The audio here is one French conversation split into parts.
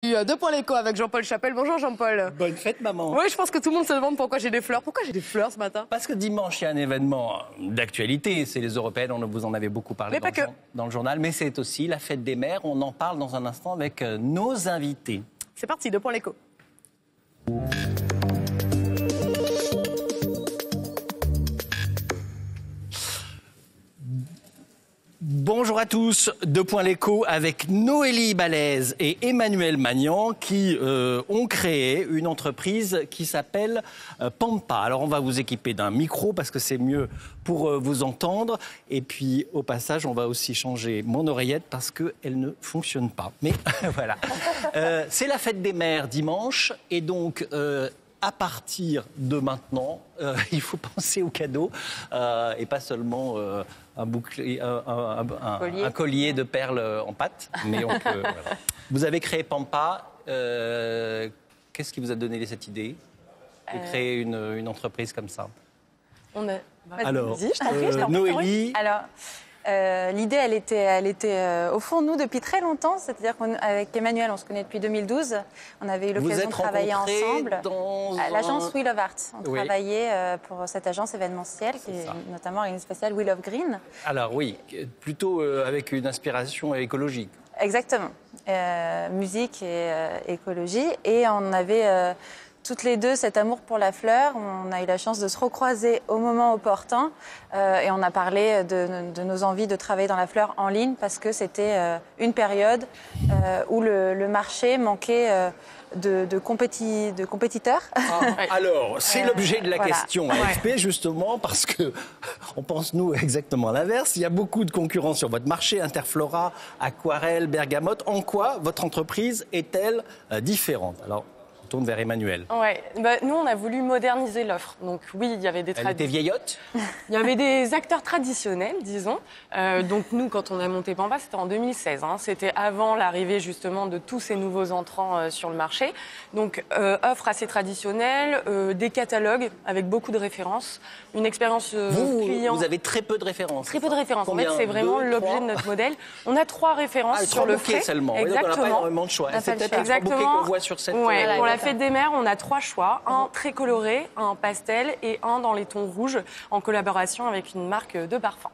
Deux points l'écho avec Jean-Paul Chapelle. Bonjour Jean-Paul. Bonne fête maman. Oui, je pense que tout le monde se demande pourquoi j'ai des fleurs. Pourquoi j'ai des fleurs ce matin? Parce que dimanche, il y a un événement d'actualité. C'est les Européennes, vous en avez beaucoup parlé dans le journal. Mais c'est aussi la fête des mères. On en parle dans un instant avec nos invités. C'est parti, deux points l'écho. Bonjour à tous, Deux points l'écho avec Noélie Balèze et Emmanuel Magnan qui ont créé une entreprise qui s'appelle Pampa. Alors on va vous équiper d'un micro parce que c'est mieux pour vous entendre. Et puis au passage, on va aussi changer mon oreillette parce qu'elle ne fonctionne pas. Mais voilà. C'est la fête des mères dimanche et donc... à partir de maintenant, il faut penser aux cadeaux et pas seulement un collier de perles en pâte. Mais on peut, voilà. Vous avez créé Pampa. Qu'est-ce qui vous a donné cette idée de créer une entreprise comme ça? Alors, Noélie... Alors, l'idée, elle était au fond de nous depuis très longtemps. C'est-à-dire qu'avec Emmanuel, on se connaît depuis 2012. On avait eu l'occasion de travailler ensemble à l'agence Wheel of Art. On travaillait pour cette agence événementielle qui est notamment une spéciale Wheel of Green. Alors oui, plutôt avec une inspiration écologique. Exactement. Musique et écologie. Et on avait... toutes les deux, cet amour pour la fleur, on a eu la chance de se recroiser au moment opportun et on a parlé de nos envies de travailler dans la fleur en ligne parce que c'était une période où le marché manquait de compétiteurs. Alors, c'est l'objet de la question AFP, justement, parce que on pense, nous, exactement l'inverse. Il y a beaucoup de concurrents sur votre marché, Interflora, Aquarelle, Bergamote. En quoi votre entreprise est-elle différente? Alors, tourne vers Emmanuel. Ouais, nous on a voulu moderniser l'offre. Donc oui, il y avait des Elle était vieillotte. Il y avait des acteurs traditionnels, disons. Donc nous, quand on a monté Pampa, c'était en 2016. C'était avant l'arrivée justement de tous ces nouveaux entrants sur le marché. Donc offre assez traditionnelle, des catalogues avec beaucoup de références, une expérience client. Vous avez très peu de références. Très peu de références. Combien? En fait, c'est vraiment l'objet de notre modèle. On a 3 références sur le frais. Seulement. Exactement. Donc on n'a pas énormément de choix. C'est peut-être les 3 bouquets qu'on voit sur cette. Ouais, pour la fête des mères, on a 3 choix. Un très coloré, un pastel et un dans les tons rouges en collaboration avec une marque de parfum.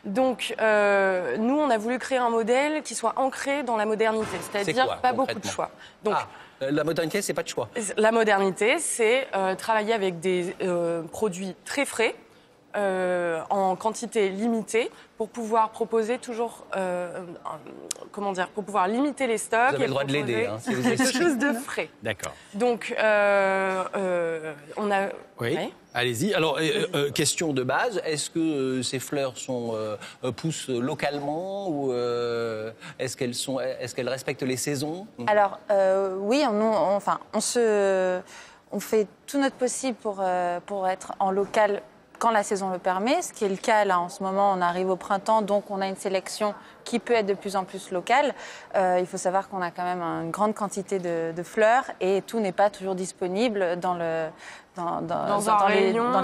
Donc, nous, on a voulu créer un modèle qui soit ancré dans la modernité, c'est-à-dire pas beaucoup de choix. Donc, la modernité, c'est pas de choix. La modernité, c'est travailler avec des produits très frais, en quantité limitée, pour pouvoir proposer toujours, pour pouvoir limiter les stocks. Vous avez le droit de l'aider, si vous quelque chose de frais. D'accord. Donc, on a... Oui. Allez-y. Alors, question de base, est-ce que ces fleurs poussent localement ou est-ce qu'elles respectent les saisons? Alors, oui, on fait tout notre possible pour être en local quand la saison le permet, ce qui est le cas là en ce moment. On arrive au printemps, donc on a une sélection qui peut être de plus en plus locale. Il faut savoir qu'on a quand même une grande quantité de fleurs et tout n'est pas toujours disponible dans les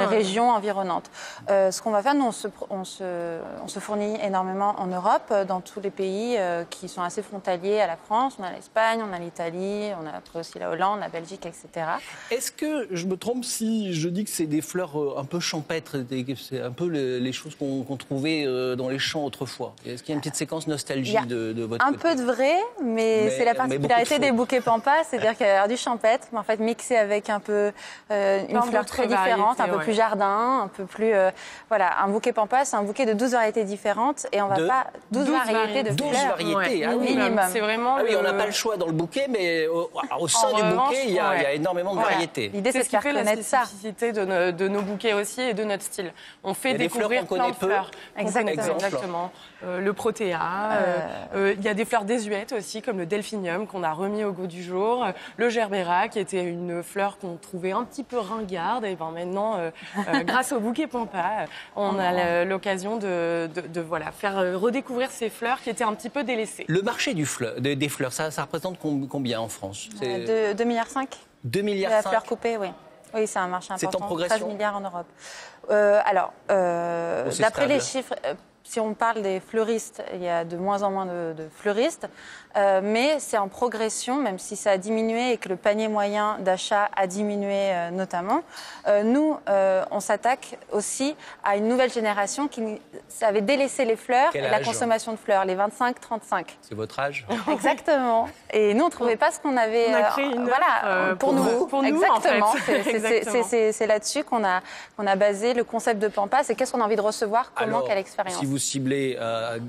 régions environnantes. Ce qu'on va faire, nous, on se fournit énormément en Europe, dans tous les pays qui sont assez frontaliers à la France. On a l'Espagne, on a l'Italie, on a aussi la Hollande, la Belgique, etc. Est-ce que je me trompe si je dis que c'est des fleurs un peu champêtres, c'est un peu les choses qu'on trouvait dans les champs autrefois? Est-ce qu'il y a une petite séquence nostalgie de votre côté? Un peu de vrai, mais c'est la particularité des bouquets Pampa, c'est-à-dire qu'il y a du champêtre, mais en fait mixé avec un peu une fleur très différente, un peu plus jardin, un peu plus... voilà, un bouquet Pampa, c'est un bouquet de 12 variétés différentes et on va pas... 12 variétés de 12 fleurs. variétés, minimum. C'est vraiment... Ah oui, on n'a pas le choix dans le bouquet, mais au sein du bouquet, il y a énormément de variétés. L'idée, c'est de faire connaître ça. C'est ce qui fait la spécificité de nos bouquets aussi et de notre style. On fait découvrir plein de fleurs. Exactement. Le protéa. Il y a des fleurs désuètes aussi, comme le delphinium, qu'on a remis au goût du jour. Le gerbera, qui était une fleur qu'on trouvait un petit peu ringarde. Et ben maintenant, grâce au bouquet Pampa, on a l'occasion de faire redécouvrir ces fleurs qui étaient un petit peu délaissées. Le marché des fleurs, ça représente combien en France? 2,5 milliards. 2 milliards. De la fleur coupée, oui. Oui, c'est un marché important. C'est en progression. 13 milliards en Europe. D'après les chiffres... si on parle des fleuristes, il y a de moins en moins de fleuristes, mais c'est en progression, même si ça a diminué et que le panier moyen d'achat a diminué notamment. Nous, on s'attaque aussi à une nouvelle génération qui avait délaissé les fleurs et la consommation de fleurs, les 25-35. C'est votre âge? Exactement. Et nous, on ne trouvait pas ce qu'on avait... On a créé une pour nous. Exactement. En fait. C'est là-dessus qu'on a basé le concept de Pampa. C'est qu'est-ce qu'on a envie de recevoir, comment, quelle expérience. Si vous ciblez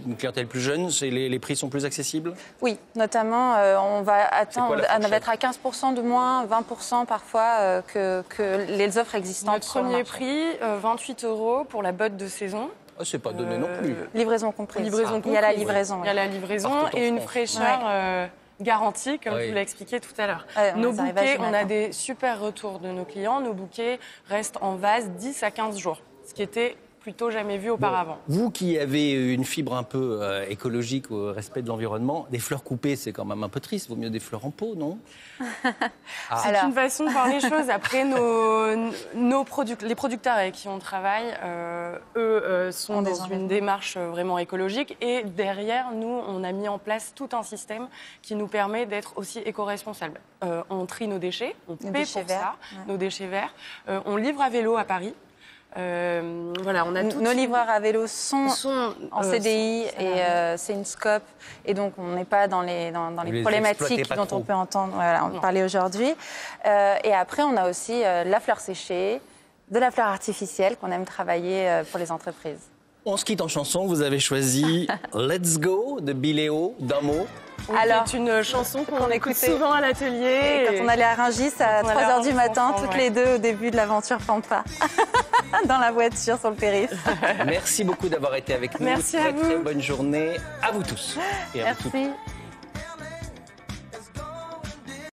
une clientèle plus jeune, les prix sont plus accessibles? Oui, notamment, on va être à 15% de moins, 20% parfois que les offres existantes. Notre premier prix, 28 € pour la botte de saison. Oh, c'est pas donné non plus. Livraison comprise. Il y a la livraison. Il y a la livraison et une fraîcheur garantie, comme je vous l'ai expliqué tout à l'heure. Nos bouquets, on a des super retours de nos clients. Nos bouquets restent en vase 10 à 15 jours, ce qui était plutôt jamais vu auparavant. Bon, vous qui avez une fibre un peu écologique au respect de l'environnement, des fleurs coupées, c'est quand même un peu triste. Vaut mieux des fleurs en pot, non? C'est une façon de voir les choses. Après, les producteurs avec qui on travaille, eux, sont dans une démarche vraiment écologique. Et derrière, nous, on a mis en place tout un système qui nous permet d'être aussi éco-responsables. On trie nos déchets, on paie pour ça, nos déchets verts. On livre à vélo à Paris. Voilà, on a nos livreurs à vélo sont en CDI et c'est une scope et donc on n'est pas dans les problématiques dont on peut entendre parler aujourd'hui. Et après on a aussi la fleur séchée, de la fleur artificielle qu'on aime travailler pour les entreprises. On se quitte en chanson, vous avez choisi Let's Go de Biléo, d'un mot. Alors, c'est une chanson qu'on écoute souvent à l'atelier. Quand on allait à Rungis à 3h du matin, toutes les deux au début de l'aventure Pampa, dans la voiture sur le périph'. Merci beaucoup d'avoir été avec nous. Merci à vous. Très bonne journée à vous tous. Et à vous toutes. Merci.